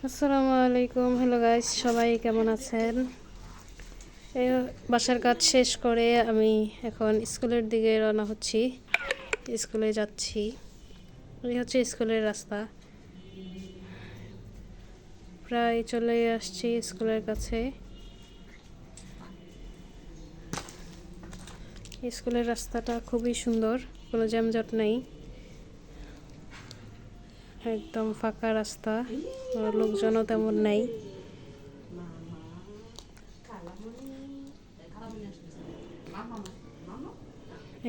আসসালামু আলাইকুম। Hello guys, সবাই কেমন আছেন? এই বাসার কাজ শেষ করে আমি এখন স্কুলের দিকে রওনা হচ্ছি। স্কুলে যাচ্ছি। এই হচ্ছে স্কুলের রাস্তা। প্রায় চলে আসছি স্কুলের কাছে। স্কুলের রাস্তাটা খুবই সুন্দর, কোনো জ্যামজট নেই, একদম ফাঁকা রাস্তা, কোনো লোকজনও তেমন নেই।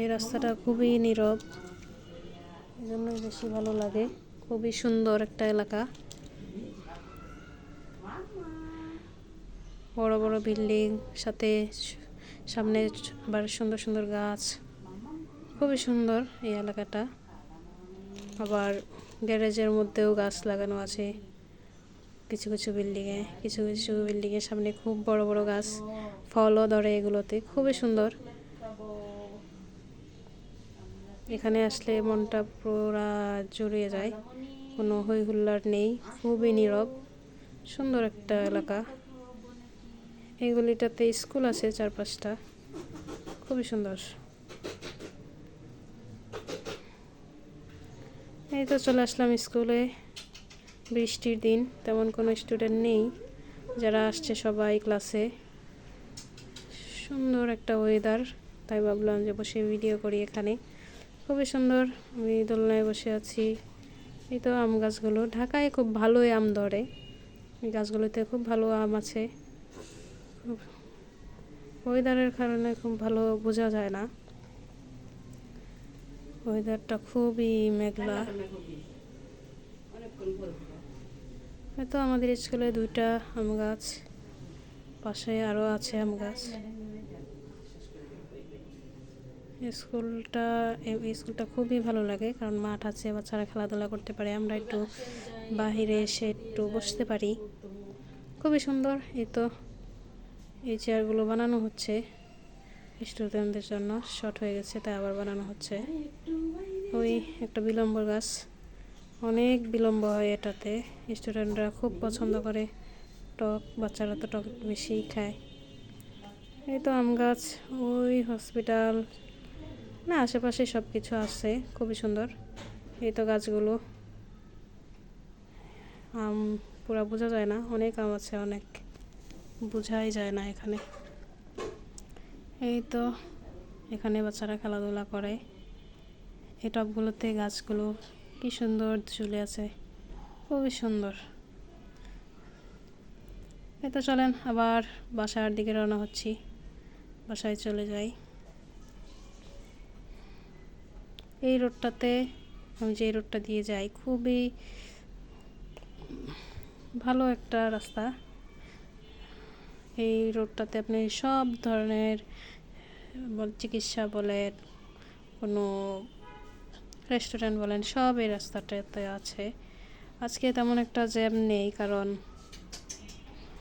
এই রাস্তাটা খুবই নীরব, এই জন্যই বেশি ভালো লাগে। খুবই সুন্দর একটা এলাকা, বড় বড় বিল্ডিং, সাথে সামনে আবার সুন্দর সুন্দর গাছ। খুবই সুন্দর এই এলাকাটা। আবার গ্যারেজের মধ্যেও গাছ লাগানো আছে কিছু কিছু বিল্ডিংয়ে। কিছু কিছু বিল্ডিংয়ের সামনে খুব বড় বড় গাছ, ফলও ধরে এগুলোতে। খুবই সুন্দর। এখানে আসলে মনটা পুরা জুড়িয়ে যায়, কোনো হই হুল্লাড় নেই, খুবই নীরব, সুন্দর একটা এলাকা। এইগুলিটাতে স্কুল আছে 4-5টা, খুবই সুন্দর। এই তো চলে আসলাম স্কুলে। বৃষ্টির দিন, তেমন কোনো স্টুডেন্ট নেই, যারা আসছে সবাই ক্লাসে। সুন্দর একটা ওয়েদার, তাই ভাবলাম যে বসে ভিডিও করি এখানে। খুবই সুন্দর। আমি দোলনায় বসে আছি। এই তো আম গাছগুলো, ঢাকায় খুব ভালোই আম ধরে, এই গাছগুলোতে খুব ভালো আম আছে। ওয়েদারের কারণে খুব ভালো বোঝা যায় না, ওয়েদারটা খুবই মেঘলা। হয়তো আমাদের স্কুলে 2টা আম গাছ, পাশে আরও আছে আম গাছ। স্কুলটা খুবই ভালো লাগে, কারণ মাঠ আছে, বাচ্চারা খেলাধুলা করতে পারে, আমরা একটু বাহিরে এসে একটু বসতে পারি। খুবই সুন্দর। এই তো এই চেয়ারগুলো বানানো হচ্ছে স্টুডেন্টদের জন্য, শর্ট হয়ে গেছে তাই আবার বানানো হচ্ছে। ওই একটা বিলম্বর গাছ, অনেক বিলম্ব হয় এটাতে, স্টুডেন্টরা খুব পছন্দ করে টক, বাচ্চারা তো টক বেশিই খায়। এই তো আম গাছ, ওই হসপিটাল, না আশেপাশে সব কিছু আছে, খুবই সুন্দর। এই তো গাছগুলো, আম পুরা বোঝা যায় না, অনেক আম আছে, অনেক বোঝাই যায় না এখানে। এই তো এখানে বাচ্চারা খেলাধুলা করে। এই টবগুলোতে গাছগুলো কি সুন্দর ঝুলে আছে, খুবই সুন্দর। এই তো চলেন আবার বাসার দিকে রওনা হচ্ছি, বাসায় চলে যাই। এই রোডটাতে, আমি যে রোডটা দিয়ে যাই, খুবই ভালো একটা রাস্তা। এই রোডটাতে আপনি সব ধরনের চিকিৎসা বলেন, কোনো রেস্টুরেন্ট বলেন, সব এই রাস্তাটাতে আছে। আজকে তেমন একটা জ্যাম নেই, কারণ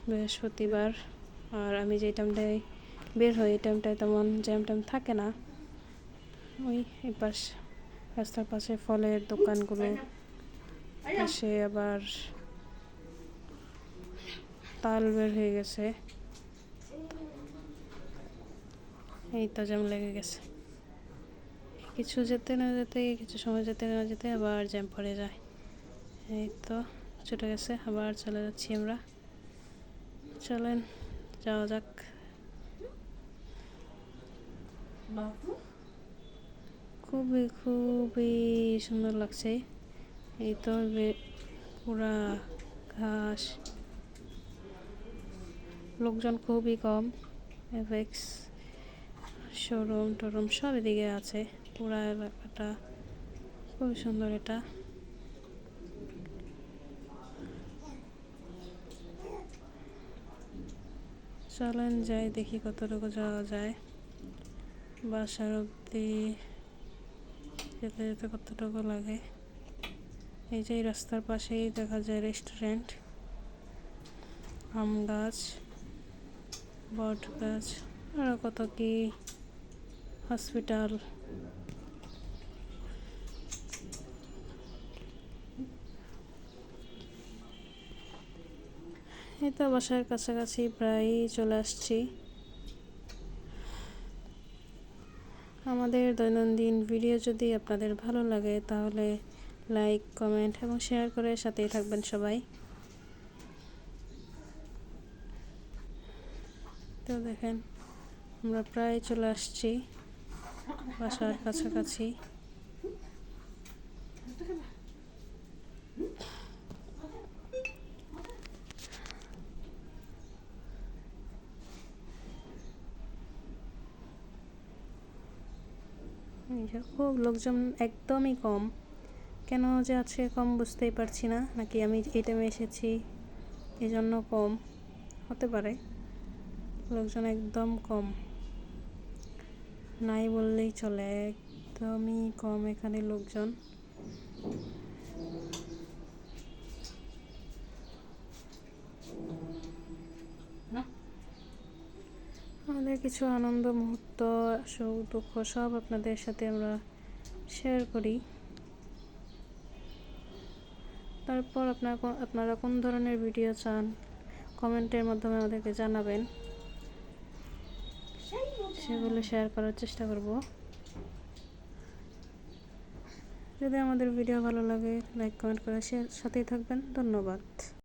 বৃহস্পতিবার, আর আমি যে টাইমটায় বের হই এই টাইমটায় তেমন জ্যাম ট্যাম থাকে না। ওই এই পাশ রাস্তার পাশে ফলের দোকানগুলো, পাশে আবার তাল বের হয়ে গেছে, এই তো জ্যাম লেগে গেছে। কিছু যেতে না যেতে, কিছু সময় যেতে না যেতে আবার জ্যাম পড়ে যায়। এই তো ছুটে গেছে, আবার চলে যাচ্ছি আমরা। চলেন যাওয়া যাক। খুবই খুবই সুন্দর লাগছে। এই তো পুরা ঘাস, লোকজন খুবই কম। এফেক্স শোরুম টোরুম সব এদিকে আছে, পুরা এলাকাটা খুবই সুন্দর। এটা চলেন যাই, দেখি কতটুকু যাওয়া যায়। বাসার অবধি যেতে যেতে কতটুকু লাগে। এই যে রাস্তার পাশেই দেখা যায় রেস্টুরেন্ট, আম গাছ, বট গাছ, আরও কত কি, হসপিটাল। এই তো বাসার কাছাকাছি প্রায় চলে আসছি। আমাদের দৈনন্দিন ভিডিও যদি আপনাদের ভালো লাগে তাহলে লাইক, কমেন্ট এবং শেয়ার করে সাথেই থাকবেন সবাই। তো দেখেন আমরা প্রায় চলে আসছি বাসার কাছাকাছি। খুব লোকজন একদমই কম, কেন যে আছে কম বুঝতেই পারছি না, নাকি আমি এই টাইমে এসেছি এই জন্য কম হতে পারে। লোকজন একদম কম, নাই বললেই চলে, একদমই কম এখানে লোকজন। আমাদের কিছু আনন্দ মুহূর্ত, সুখ দুঃখ সব আপনাদের সাথে আমরা শেয়ার করি। তারপর আপনারা কোন ধরনের ভিডিও চান কমেন্টের মাধ্যমে আমাদেরকে জানাবেন, সেগুলো শেয়ার করার চেষ্টা করব। যদি আমাদের ভিডিও ভালো লাগে লাইক, কমেন্ট করে সাথেই থাকবেন। ধন্যবাদ।